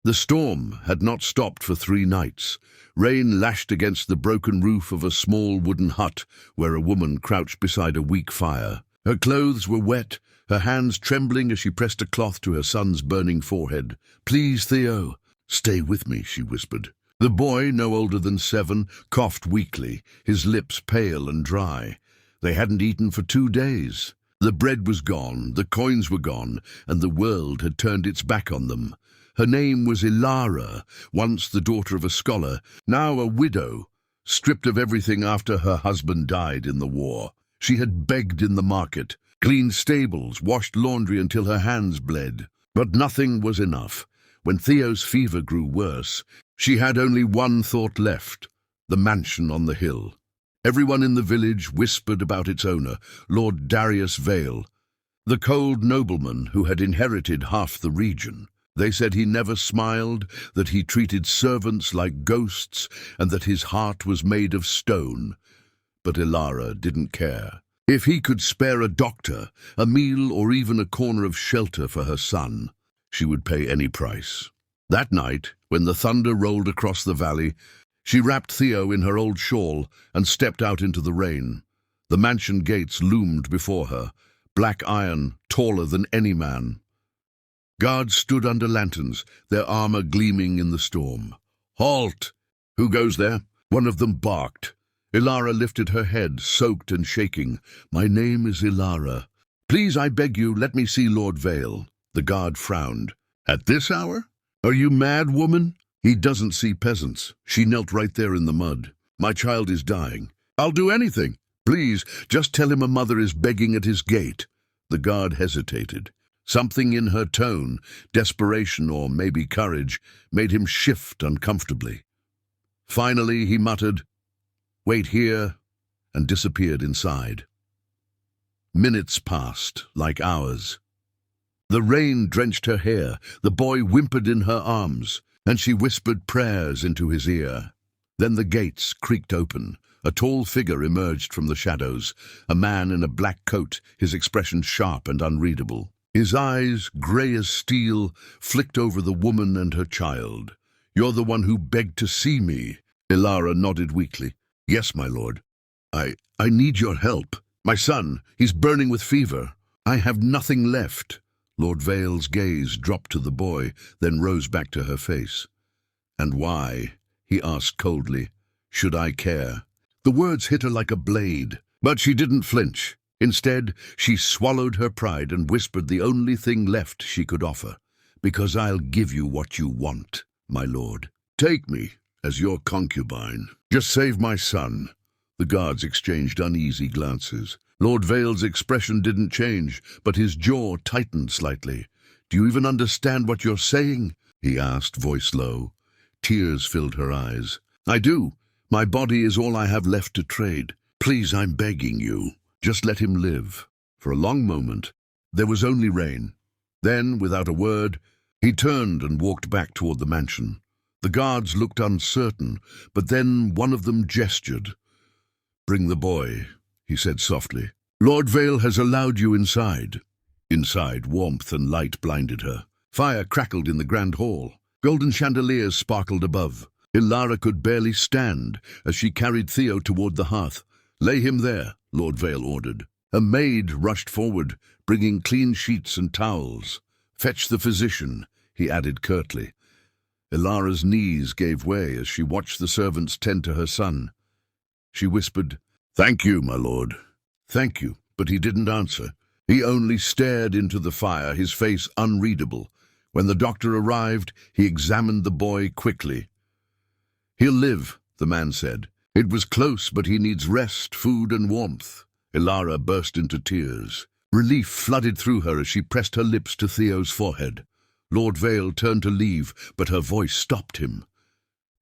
The storm had not stopped for 3 nights. Rain lashed against the broken roof of a small wooden hut where a woman crouched beside a weak fire. Her clothes were wet, her hands trembling as she pressed a cloth to her son's burning forehead. "Please, Theo, stay with me," she whispered. The boy, no older than 7, coughed weakly, his lips pale and dry. They hadn't eaten for 2 days. The bread was gone, the coins were gone, and the world had turned its back on them. Her name was Ilara, once the daughter of a scholar, now a widow, stripped of everything after her husband died in the war. She had begged in the market, cleaned stables, washed laundry until her hands bled. But nothing was enough. When Theo's fever grew worse, she had only one thought left: the mansion on the hill. Everyone in the village whispered about its owner, Lord Darius Vale, the cold nobleman who had inherited half the region. They said he never smiled, that he treated servants like ghosts, and that his heart was made of stone. But Ilara didn't care. If he could spare a doctor, a meal, or even a corner of shelter for her son, she would pay any price. That night, when the thunder rolled across the valley, she wrapped Theo in her old shawl and stepped out into the rain. The mansion gates loomed before her, black iron, taller than any man. Guards stood under lanterns, their armor gleaming in the storm. "Halt! Who goes there?" One of them barked. Ilara lifted her head, soaked and shaking. "My name is Ilara. Please, I beg you, let me see Lord Vale." The guard frowned. "At this hour? Are you mad, woman?" "He doesn't see peasants." She knelt right there in the mud. "My child is dying. I'll do anything. Please, just tell him a mother is begging at his gate." The guard hesitated. Something in her tone, desperation or maybe courage, made him shift uncomfortably. Finally, he muttered, "Wait here," and disappeared inside. Minutes passed, like hours. The rain drenched her hair, the boy whimpered in her arms, and she whispered prayers into his ear. Then the gates creaked open. A tall figure emerged from the shadows, a man in a black coat, his expression sharp and unreadable. His eyes, grey as steel, flicked over the woman and her child. "You're the one who begged to see me." Ilara nodded weakly. "Yes, my lord. I need your help. My son, he's burning with fever. I have nothing left." Lord Vale's gaze dropped to the boy, then rose back to her face. "And why?" he asked coldly. "Should I care?" The words hit her like a blade, but she didn't flinch. Instead, she swallowed her pride and whispered the only thing left she could offer. "Because I'll give you what you want, my lord. Take me as your concubine. Just save my son." The guards exchanged uneasy glances. Lord Vale's expression didn't change, but his jaw tightened slightly. "Do you even understand what you're saying?" he asked, voice low. Tears filled her eyes. "I do. My body is all I have left to trade. Please, I'm begging you. Just let him live." For a long moment, there was only rain. Then, without a word, he turned and walked back toward the mansion. The guards looked uncertain, but then one of them gestured. "Bring the boy," he said softly. "Lord Vale has allowed you inside." Inside, warmth and light blinded her. Fire crackled in the grand hall. Golden chandeliers sparkled above. Ilara could barely stand as she carried Theo toward the hearth. "Lay him there," Lord Vale ordered. A maid rushed forward, bringing clean sheets and towels. "Fetch the physician," he added curtly. Ilara's knees gave way as she watched the servants tend to her son. She whispered, "Thank you, my lord." "Thank you," but he didn't answer. He only stared into the fire, his face unreadable. When the doctor arrived, he examined the boy quickly. "He'll live," the man said. "It was close, but he needs rest, food, and warmth." Ilara burst into tears. Relief flooded through her as she pressed her lips to Theo's forehead. Lord Vale turned to leave, but her voice stopped him.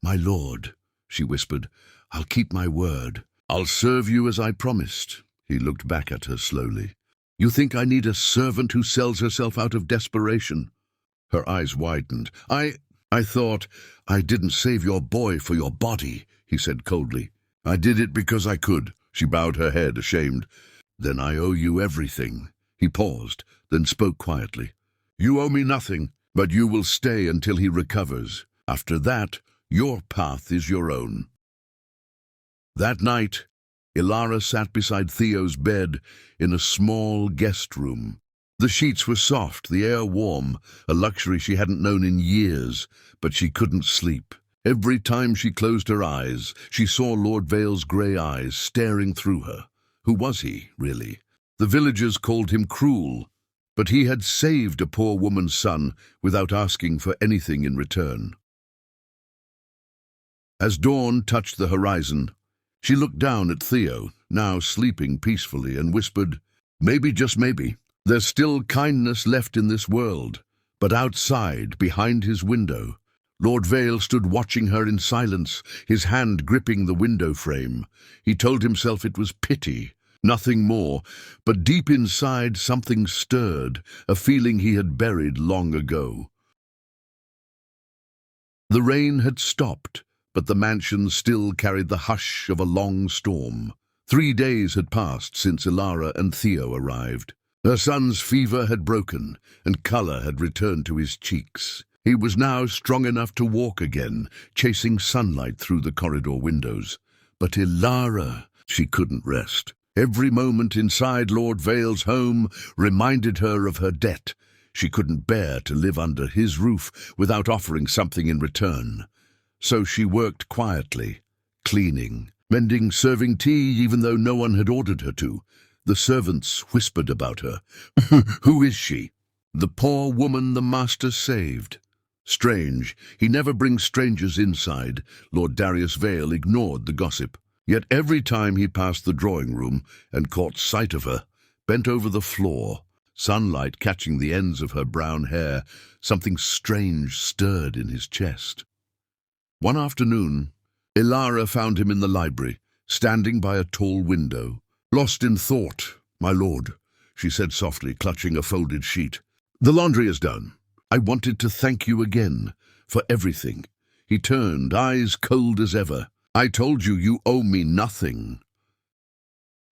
"My lord," she whispered, "I'll keep my word. I'll serve you as I promised." He looked back at her slowly. "You think I need a servant who sells herself out of desperation?" Her eyes widened. I thought I didn't save your boy for your body," he said coldly. "I did it because I could." She bowed her head, ashamed. "Then I owe you everything." He paused, then spoke quietly. "You owe me nothing. but you will stay until he recovers. After that, your path is your own." That night, Ilara sat beside Theo's bed in a small guest room. The sheets were soft, the air warm, a luxury she hadn't known in years, but she couldn't sleep. Every time she closed her eyes, she saw Lord Vale's grey eyes staring through her. Who was he, really? The villagers called him cruel, but he had saved a poor woman's son without asking for anything in return. As dawn touched the horizon, she looked down at Theo, now sleeping peacefully, and whispered, "Maybe, just maybe, there's still kindness left in this world." But outside, behind his window, Lord Vale stood watching her in silence, his hand gripping the window frame. He told himself it was pity, nothing more, but deep inside something stirred, a feeling he had buried long ago. The rain had stopped, but the mansion still carried the hush of a long storm. 3 days had passed since Ilara and Theo arrived. Her son's fever had broken, and colour had returned to his cheeks. He was now strong enough to walk again, chasing sunlight through the corridor windows. But Ilara, she couldn't rest. Every moment inside Lord Vale's home reminded her of her debt. She couldn't bear to live under his roof without offering something in return. So she worked quietly, cleaning, mending, serving tea even though no one had ordered her to. The servants whispered about her. Who is she? The poor woman the master saved. Strange, he never brings strangers inside. Lord Darius Vale ignored the gossip. Yet every time he passed the drawing room and caught sight of her, bent over the floor, sunlight catching the ends of her brown hair, something strange stirred in his chest. One afternoon, Ilara found him in the library, standing by a tall window. "Lost in thought, my lord," she said softly, clutching a folded sheet. "The laundry is done. I wanted to thank you again for everything." He turned, eyes cold as ever. "I told you you owe me nothing."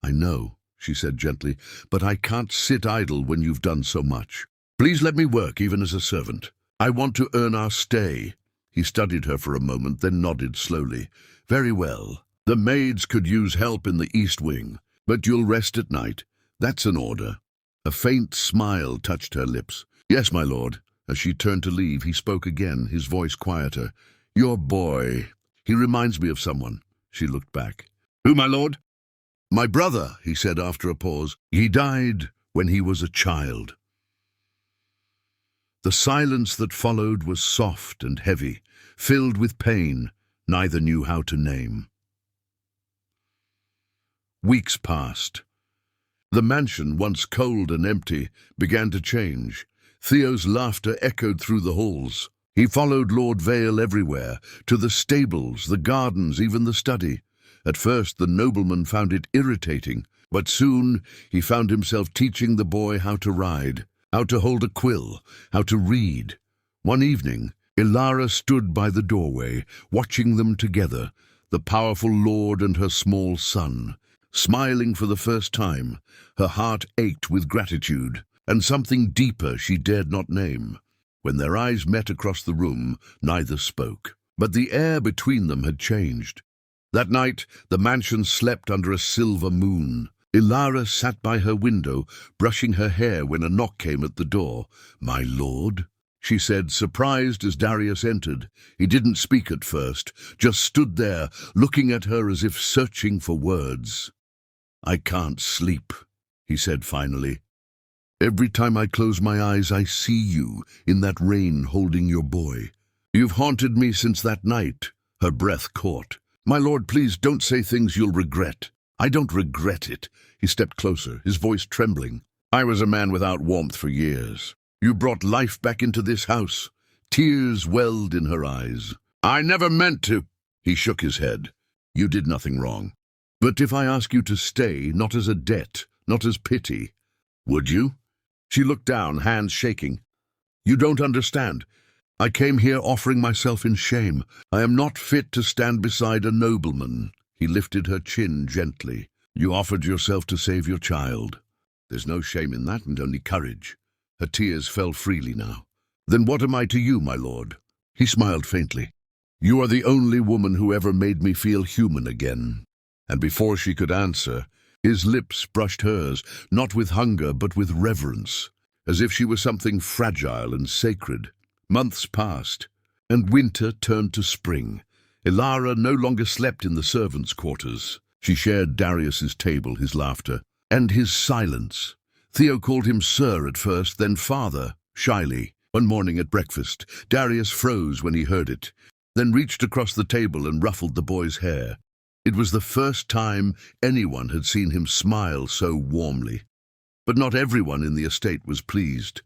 "I know," she said gently, "but I can't sit idle when you've done so much. Please let me work, even as a servant. I want to earn our stay." He studied her for a moment, then nodded slowly. "Very well. The maids could use help in the East Wing, but you'll rest at night. That's an order." A faint smile touched her lips. "Yes, my lord." As she turned to leave, he spoke again, his voice quieter. "Your boy. He reminds me of someone." She looked back. "Who, my lord?" "My brother," he said after a pause. "He died when he was a child." The silence that followed was soft and heavy, filled with pain neither knew how to name. Weeks passed. The mansion, once cold and empty, began to change. Theo's laughter echoed through the halls. He followed Lord Vale everywhere, to the stables, the gardens, even the study. At first the nobleman found it irritating, but soon he found himself teaching the boy how to ride, how to hold a quill, how to read. One evening, Ilara stood by the doorway, watching them together, the powerful lord and her small son. Smiling for the first time, her heart ached with gratitude, and something deeper she dared not name. When their eyes met across the room, neither spoke. But the air between them had changed. That night, the mansion slept under a silver moon. Ilara sat by her window, brushing her hair when a knock came at the door. "My lord?" she said, surprised as Darius entered. He didn't speak at first, just stood there, looking at her as if searching for words. "I can't sleep," he said finally. "Every time I close my eyes, I see you in that rain holding your boy. You've haunted me since that night." Her breath caught. "My lord, please don't say things you'll regret." "I don't regret it." He stepped closer, his voice trembling. "I was a man without warmth for years. You brought life back into this house." Tears welled in her eyes. "I never meant to." He shook his head. "You did nothing wrong. But if I ask you to stay, not as a debt, not as pity, would you?" She looked down, hands shaking. "You don't understand. I came here offering myself in shame. I am not fit to stand beside a nobleman." He lifted her chin gently. "You offered yourself to save your child. There's no shame in that, and only courage." Her tears fell freely now. "Then what am I to you, my lord?" He smiled faintly. "You are the only woman who ever made me feel human again." And before she could answer, his lips brushed hers, not with hunger but with reverence, as if she were something fragile and sacred. Months passed, and winter turned to spring. Ilara no longer slept in the servants' quarters. She shared Darius's table, his laughter, and his silence. Theo called him sir at first, then father, shyly. One morning at breakfast, Darius froze when he heard it, then reached across the table and ruffled the boy's hair. It was the first time anyone had seen him smile so warmly. But not everyone in the estate was pleased.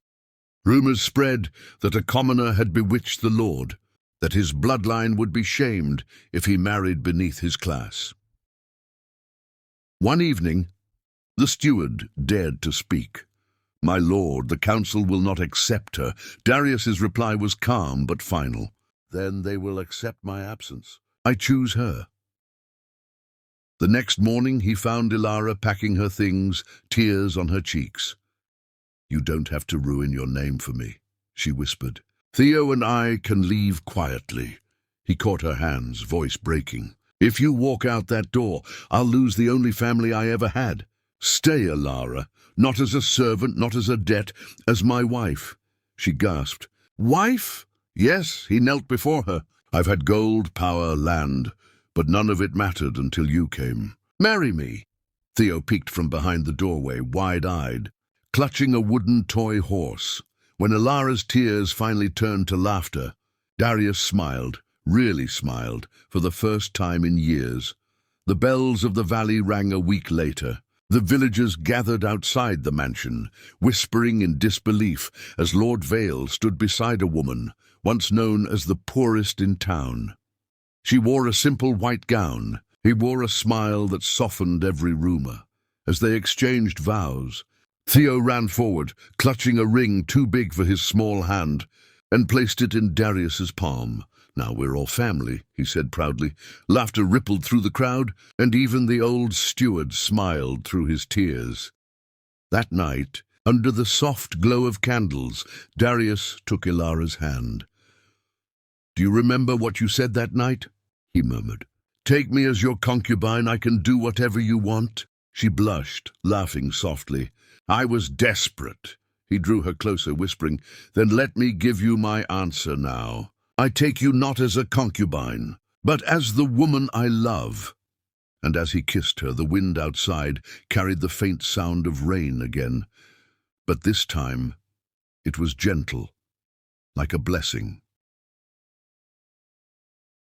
Rumors spread that a commoner had bewitched the lord, that his bloodline would be shamed if he married beneath his class. One evening, the steward dared to speak. "My lord, the council will not accept her." Darius's reply was calm but final. "Then they will accept my absence. I choose her." The next morning he found Ilara packing her things, tears on her cheeks. "You don't have to ruin your name for me," she whispered. "Theo and I can leave quietly." He caught her hands, voice breaking. "If you walk out that door, I'll lose the only family I ever had. Stay, Ilara, not as a servant, not as a debt, as my wife." She gasped. "Wife?" "Yes," he knelt before her. "I've had gold, power, land, but none of it mattered until you came. Marry me." Theo peeked from behind the doorway, wide-eyed, clutching a wooden toy horse. When Ilara's tears finally turned to laughter, Darius smiled, really smiled, for the first time in years. The bells of the valley rang a week later. The villagers gathered outside the mansion, whispering in disbelief as Lord Vale stood beside a woman, once known as the poorest in town. She wore a simple white gown. He wore a smile that softened every rumor. As they exchanged vows, Theo ran forward, clutching a ring too big for his small hand, and placed it in Darius's palm. "Now we're all family," he said proudly. Laughter rippled through the crowd, and even the old steward smiled through his tears. That night, under the soft glow of candles, Darius took Ilara's hand. "Do you remember what you said that night?" he murmured. "Take me as your concubine, I can do whatever you want." She blushed, laughing softly. "I was desperate." He drew her closer, whispering, "Then let me give you my answer now. I take you not as a concubine, but as the woman I love." And as he kissed her, the wind outside carried the faint sound of rain again. But this time, it was gentle, like a blessing.